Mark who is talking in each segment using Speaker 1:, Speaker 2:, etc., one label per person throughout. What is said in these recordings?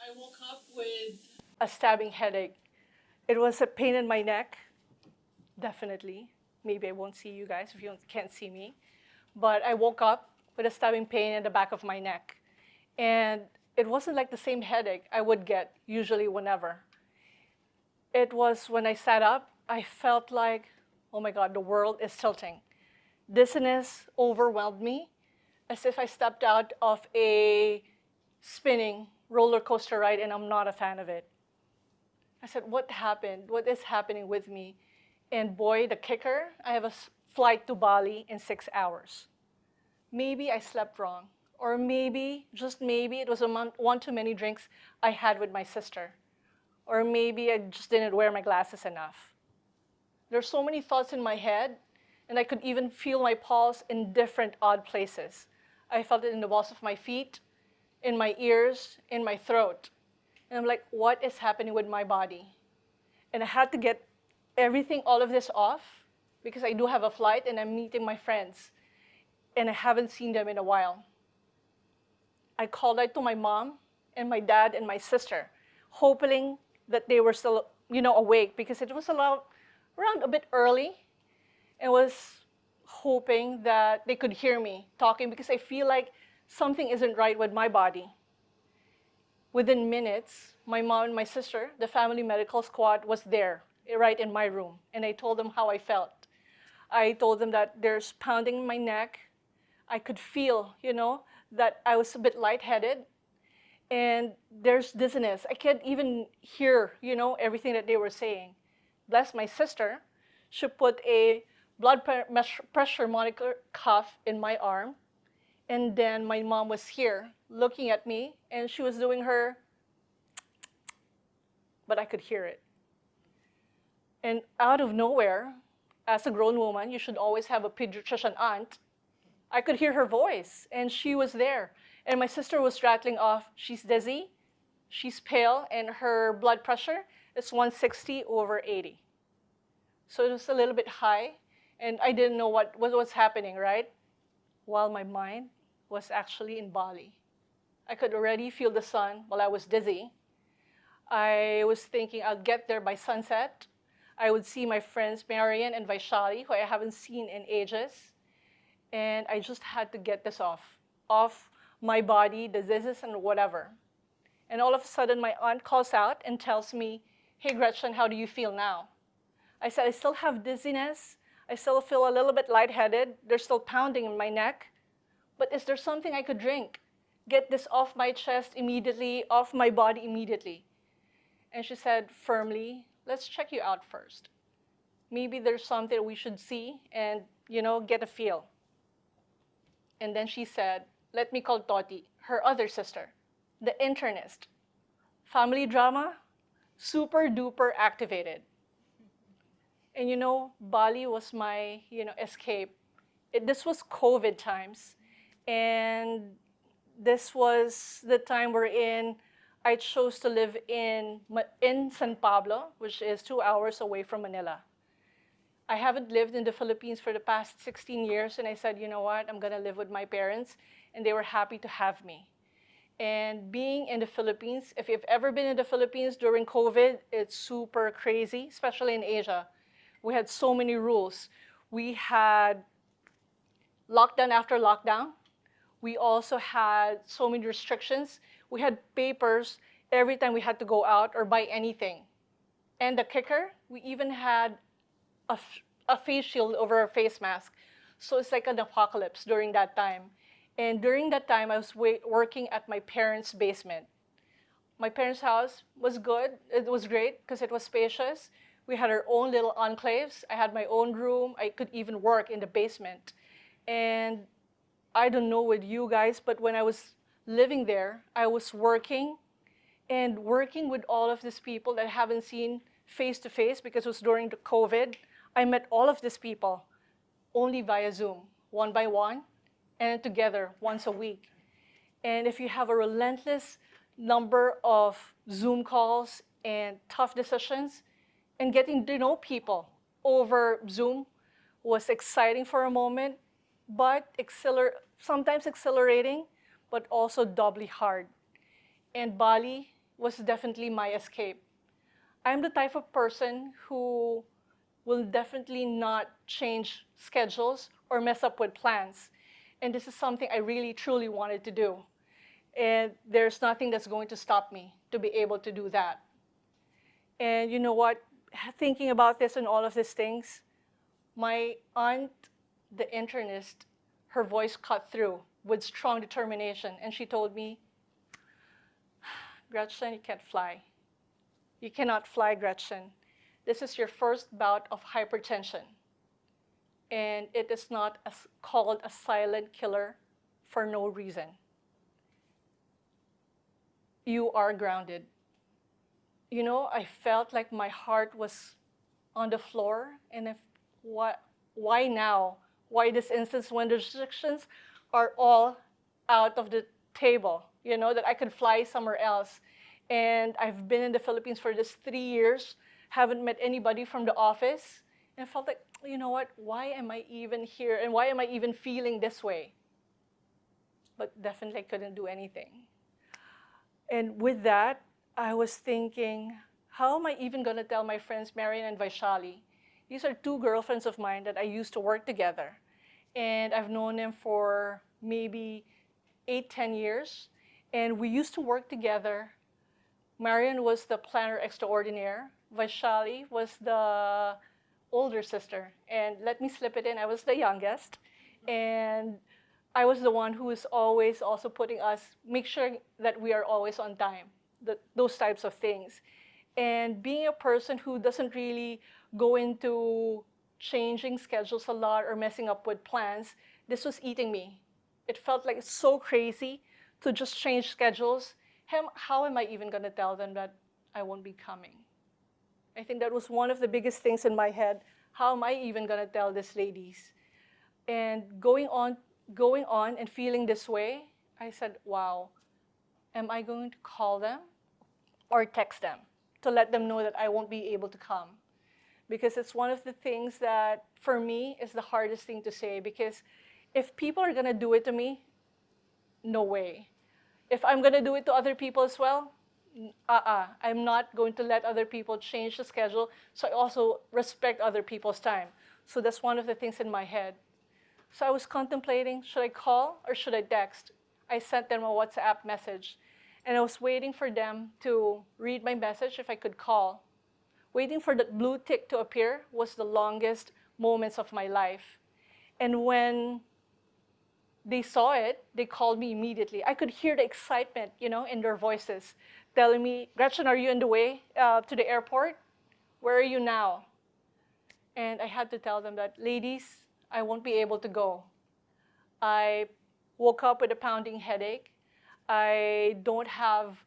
Speaker 1: I woke up with a stabbing headache. It was a pain in my neck, definitely. Maybe I won't see you guys if you can't see me. But I woke up with a stabbing pain in the back of my neck. And it wasn't like the same headache I would get usually whenever. It was when I sat up, I felt like, oh my God, the world is tilting. Dizziness overwhelmed me as if I stepped out of a spinning roller coaster ride and I'm not a fan of it. I said, what happened? What is happening with me? And boy, the kicker, I have a flight to Bali in 6 hours. Maybe I slept wrong. Or maybe, just maybe, it was one too many drinks I had with my sister. Or maybe I just didn't wear my glasses enough. There's so many thoughts in my head, and I could even feel my pulse in different odd places. I felt it in the balls of my feet, in my ears, in my throat. And I'm like, what is happening with my body? And I had to get everything, all of this off, because I do have a flight and I'm meeting my friends. And I haven't seen them in a while. I called out to my mom and my dad and my sister, hoping that they were still, awake, because it was around a bit early. I was hoping that they could hear me talking, because I feel like something isn't right with my body. Within minutes, my mom and my sister, the family medical squad, was there, right in my room. And I told them how I felt. I told them that there's pounding in my neck. I could feel, that I was a bit lightheaded. And there's dizziness. I can't even hear, everything that they were saying. Bless my sister. She put a blood pressure monitor cuff in my arm. And then my mom was here looking at me, and she was doing her, but I could hear it. And out of nowhere, as a grown woman, you should always have a pediatrician aunt. I could hear her voice, and she was there. And my sister was rattling off, she's dizzy, she's pale, and her blood pressure is 160/80. So it was a little bit high, and I didn't know what was happening, right? While my mind was actually in Bali. I could already feel the sun while I was dizzy. I was thinking I'll get there by sunset. I would see my friends Marian and Vaishali, who I haven't seen in ages. And I just had to get this off my body, the diseases and whatever. And all of a sudden, my aunt calls out and tells me, hey, Gretchen, how do you feel now? I said, I still have dizziness. I still feel a little bit lightheaded. There's still pounding in my neck. But is there something I could drink? Get this off my chest immediately, off my body immediately. And she said firmly, let's check you out first. Maybe there's something we should see and, get a feel. And then she said, let me call Toti, her other sister, the internist. Family drama, super duper activated. And Bali was my, escape. This was COVID times. And this was the time wherein I chose to live in San Pablo, which is 2 hours away from Manila. I haven't lived in the Philippines for the past 16 years, and I said, you know what, I'm gonna live with my parents, and they were happy to have me. And being in the Philippines, if you've ever been in the Philippines during COVID, it's super crazy, especially in Asia. We had so many rules. We had lockdown after lockdown. We also had so many restrictions. We had papers every time we had to go out or buy anything. And the kicker, we even had a face shield over our face mask. So it's like an apocalypse during that time. And during that time, I was working at my parents' basement. My parents' house was good. It was great because it was spacious. We had our own little enclaves. I had my own room. I could even work in the basement. And I don't know with you guys, but when I was living there, I was working with all of these people that I haven't seen face to face because it was during the COVID. I met all of these people only via Zoom, one by one, and together once a week. And if you have a relentless number of Zoom calls and tough decisions, and getting to know people over Zoom was exciting for a moment, but sometimes exhilarating, but also doubly hard. And Bali was definitely my escape. I'm the type of person who will definitely not change schedules or mess up with plans. And this is something I really, truly wanted to do. And there's nothing that's going to stop me to be able to do that. And you know what? Thinking about this and all of these things, my aunt, the internist, her voice cut through with strong determination. And she told me, Gretchen, you can't fly. You cannot fly, Gretchen. This is your first bout of hypertension. And it is not called a silent killer for no reason. You are grounded. You know, I felt like my heart was on the floor. And why now? Why this instance when the restrictions are all out of the table? You know, that I could fly somewhere else. And I've been in the Philippines for this 3 years, haven't met anybody from the office, and I felt like, you know what, why am I even here, and why am I even feeling this way? But definitely I couldn't do anything. And with that, I was thinking, how am I even gonna tell my friends Marian and Vaishali? These are 2 girlfriends of mine that I used to work together. And I've known them for maybe 8-10 years. And we used to work together. Marian was the planner extraordinaire. Vaishali was the older sister. And let me slip it in, I was the youngest. And I was the one who was always also putting us, make sure that we are always on time, those types of things. And being a person who doesn't really go into changing schedules a lot or messing up with plans, this was eating me. It felt like it's so crazy to just change schedules. How am I even going to tell them that I won't be coming? I think that was one of the biggest things in my head. How am I even going to tell these ladies? And going on and feeling this way, I said, wow, am I going to call them or text them to let them know that I won't be able to come? Because it's one of the things that, for me, is the hardest thing to say. Because if people are going to do it to me, no way. If I'm going to do it to other people as well, I'm not going to let other people change the schedule. So I also respect other people's time. So that's one of the things in my head. So I was contemplating, should I call or should I text? I sent them a WhatsApp message. And I was waiting for them to read my message if I could call. Waiting for that blue tick to appear was the longest moments of my life. And when they saw it, they called me immediately. I could hear the excitement, you know, in their voices, telling me, Gretchen, are you on the way to the airport? Where are you now? And I had to tell them that, ladies, I won't be able to go. I woke up with a pounding headache. I don't have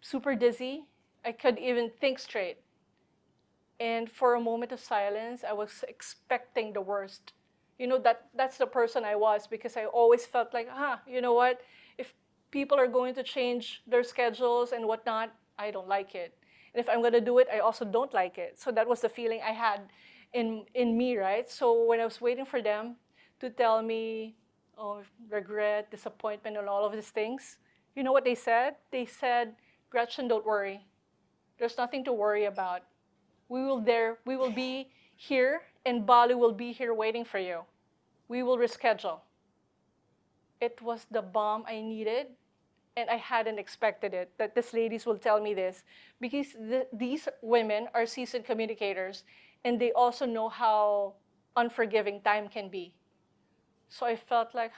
Speaker 1: super dizzy. I could even think straight. And for a moment of silence, I was expecting the worst. You know, that's the person I was, because I always felt like, you know what? If people are going to change their schedules and whatnot, I don't like it. And if I'm going to do it, I also don't like it. So that was the feeling I had in me, right? So when I was waiting for them to tell me, oh, regret, disappointment, and all of these things, you know what they said? They said, Gretchen, don't worry. There's nothing to worry about. We will be here, and Bali will be here waiting for you. We will reschedule. It was the bomb I needed, and I hadn't expected it, that these ladies will tell me this, because these women are seasoned communicators, and they also know how unforgiving time can be. So I felt like,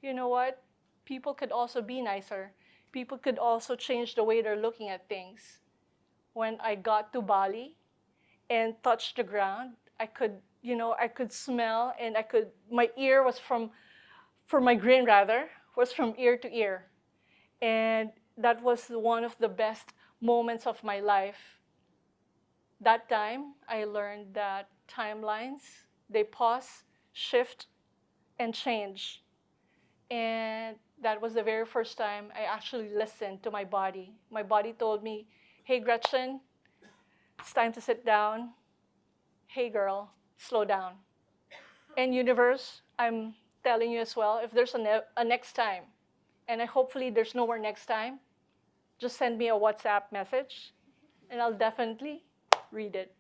Speaker 1: you know what? People could also be nicer. People could also change the way they're looking at things. When I got to Bali and touched the ground, I could smell, and my ear was my grin rather, was from ear to ear. And that was one of the best moments of my life. That time, I learned that timelines, they pause, shift, and change. And that was the very first time I actually listened to my body. My body told me, hey, Gretchen, it's time to sit down. Hey, girl, slow down. And universe, I'm telling you as well, if there's a next time, and hopefully there's no more next time, just send me a WhatsApp message, and I'll definitely read it.